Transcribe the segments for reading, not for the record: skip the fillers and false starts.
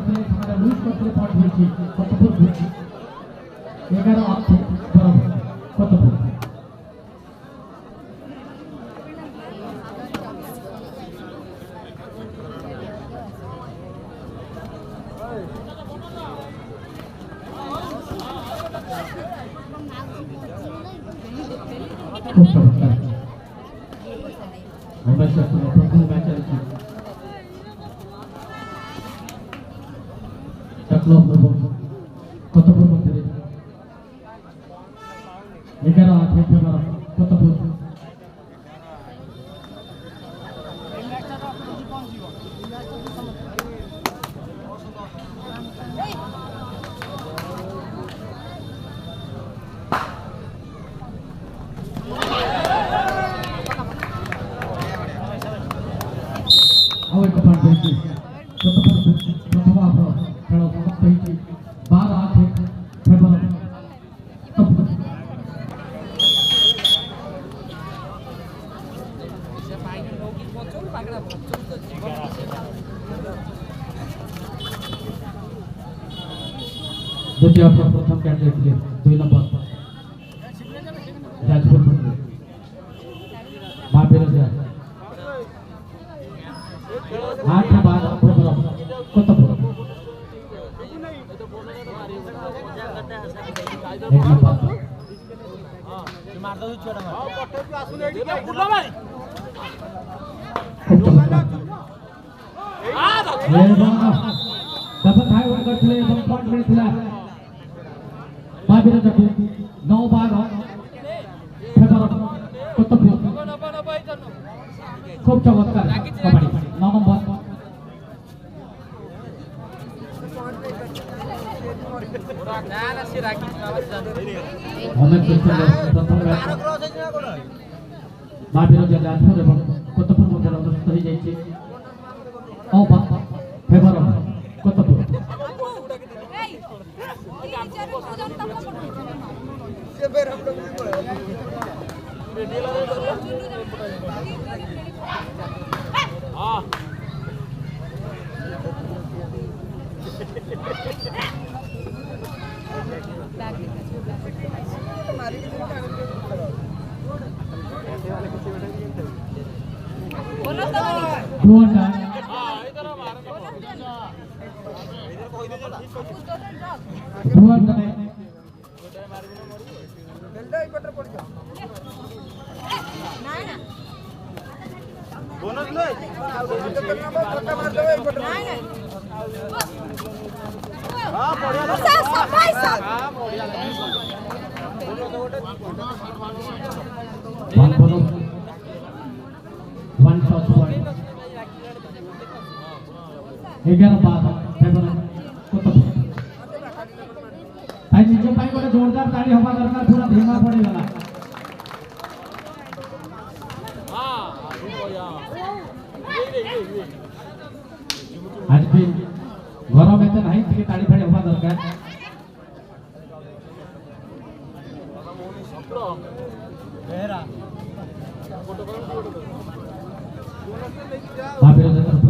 करते हमारा लूज करते पॉइंट मिलती कतपुर मिलती 11 बराबर कतपुर खूब चमत्कार हमेशा प्रथम मैच चलती क्लब कतपुर मध्य 11 फेब्रुआरी कतपुर ଆଉ ଏକ ପଏଣ୍ଟ ଦେଇଛି କତପୁର ପ୍ରଥମ ଖେଳ ସମାପ୍ତ ହୋଇଛି 12-8 ଫେବୃଆରୀ କତପୁର द्वितीय प्रथम कैंडिडेट थे 2 नंबर राजपुर मंडल महावीर जय 8 बाद प्रोग्राम कतपुर एक नंबर मार दो छोटा मार पट्टे आसुन एडी के बुला भाई डबल हाई वन करथले ଏବଂ पॉइंट मिलथिला महावीर जय 9 बाद फेब्रुआरी कतपुर खूब चमत्कार कबड्डी 9 नंबर महावीर जय राजपुर एवं कतपुर मध्य अनुष्ठित हो जाइए फेब्रुआरी कतपुर जोरदार ताली हवा दरकार पूरा धीमा पड़ेगा आज भी घर में तो नहीं थी ताली फाड़ी हवा दरकार महावीर जय तरफ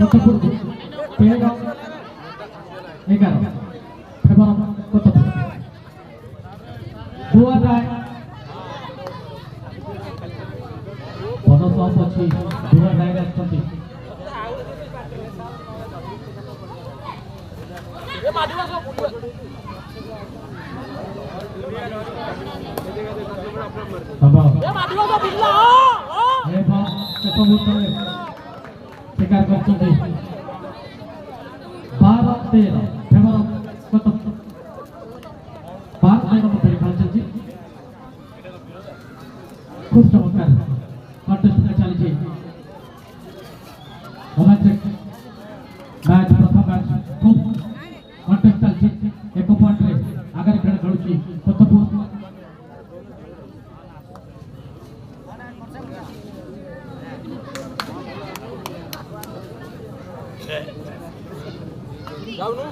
कतपुर 11 फेब्रुआरी कतपुर 2000 bonus off अछि 2000 आछथि ए माडिवा सब बाबा ए माडिवा सब बिल्ला ए बा कतपुर शिकार करते 12-13 फेब्रुआरी कतपुर 12 नंबर खेल चलती खूब चमत्कार कंटेस्ट चली रोमांचक मैच प्रथम मैच खूब कंटेस्ट चलती एक पॉइंट रे आगे खेल खेलुची कतपुर जाउनु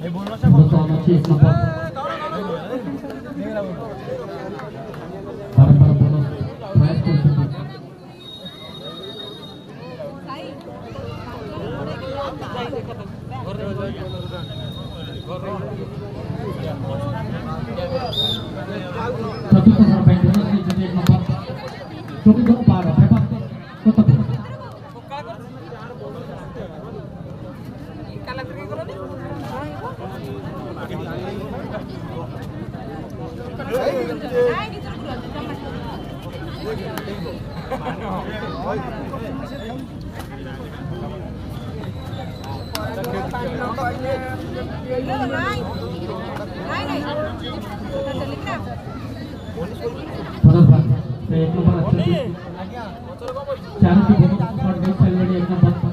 ए बोल्न छ बताउनु छ एक नम्बर बारम्बार बोनस चतुर्थ थर ପାଇଁ ଧନଶ୍ରୀ ଯଦି 1 ନମ୍ବର 24-12 ଫେବର କୋତପୁର एक नंबर अच्छे चारों की बहुत शॉट गई सेलवेडी 1 नंबर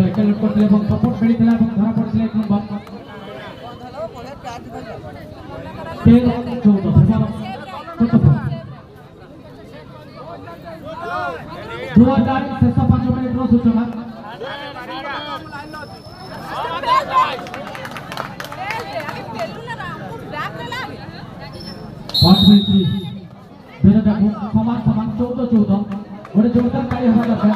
विकल करते এবং সপোর্ট খেলিଥିଲା এবং ধরা পড়িছিল 1 নম্বর 13-14 2000 शेष 5 मिनिट रो सूचना समान समान 14-14 गोटे जोरदार ताली हवा दरकार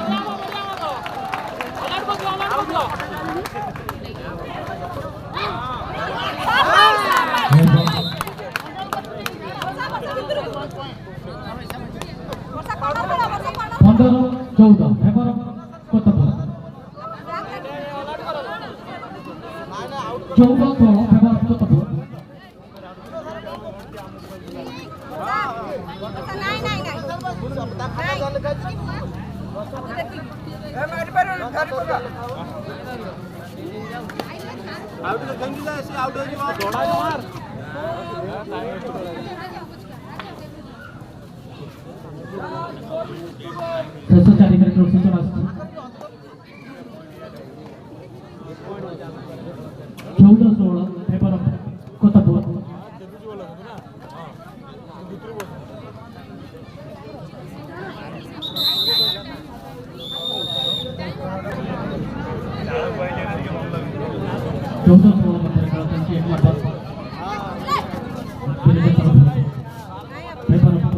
पंद्रह 14 फेवर कोतपुर 14-16 फेवर कोतपुर शेष 4 मिनिट सूचना 14-16 फेवर कोतपुर चौदह 16 में एक नंबर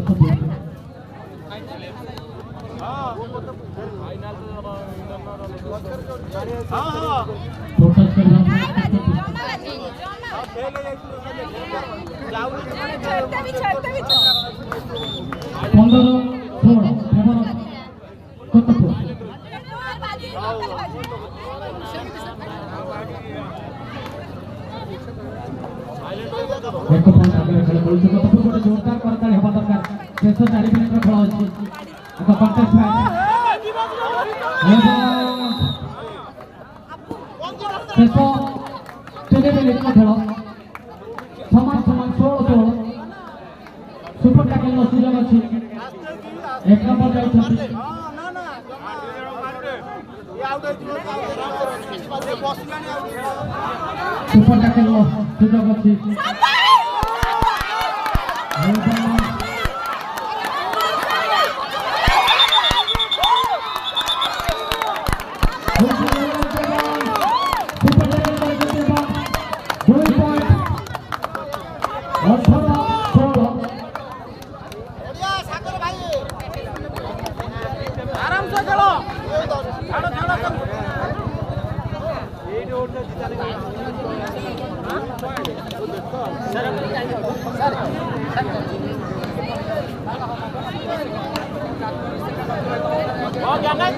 एक पॉइंट आगे खेल बोलछु कोतपुर गोटे जोरदार करताली हवा दरकार शेष 4 मिनिट रो खेल अछि एक कॉन्टेस्ट मैच शेष 3 मिनिट रो खेल समान समान 16-16 सुपर टैकल नो सुयोग अछि 1 नंबर जाय छथि सुपर टैकल नो सुयोग अछि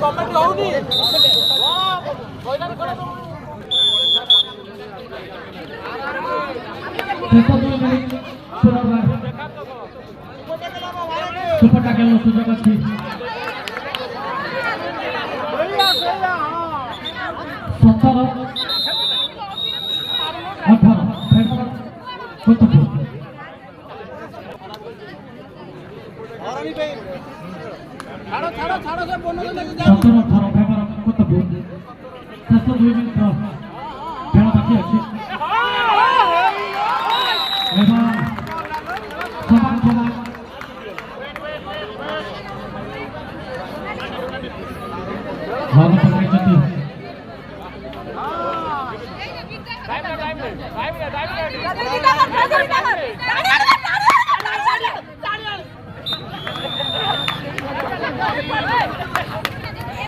कमेंट होनी सुपर टैकल नो सुयोग अछि 17-18 कोतपुर शेष 2 मिनिट खेल बाकी अच्छी समान समान भावना पकड़ी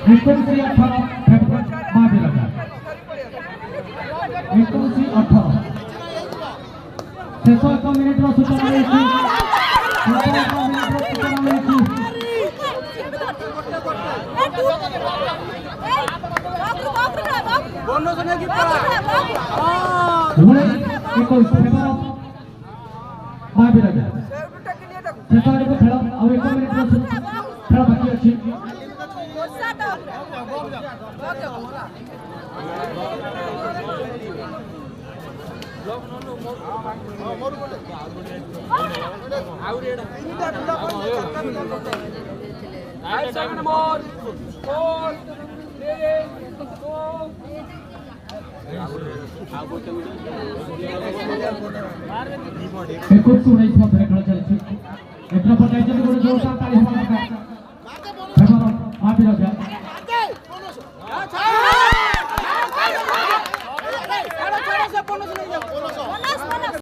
21-18 महावीर 21-18 शेष 1 मिनिट सूचना मिली महावीर शेष आड़ खेल आ 1 मिनिट खेल बाकी अच्छी खेल चलती एक गोटे जोरदार ताली महावीर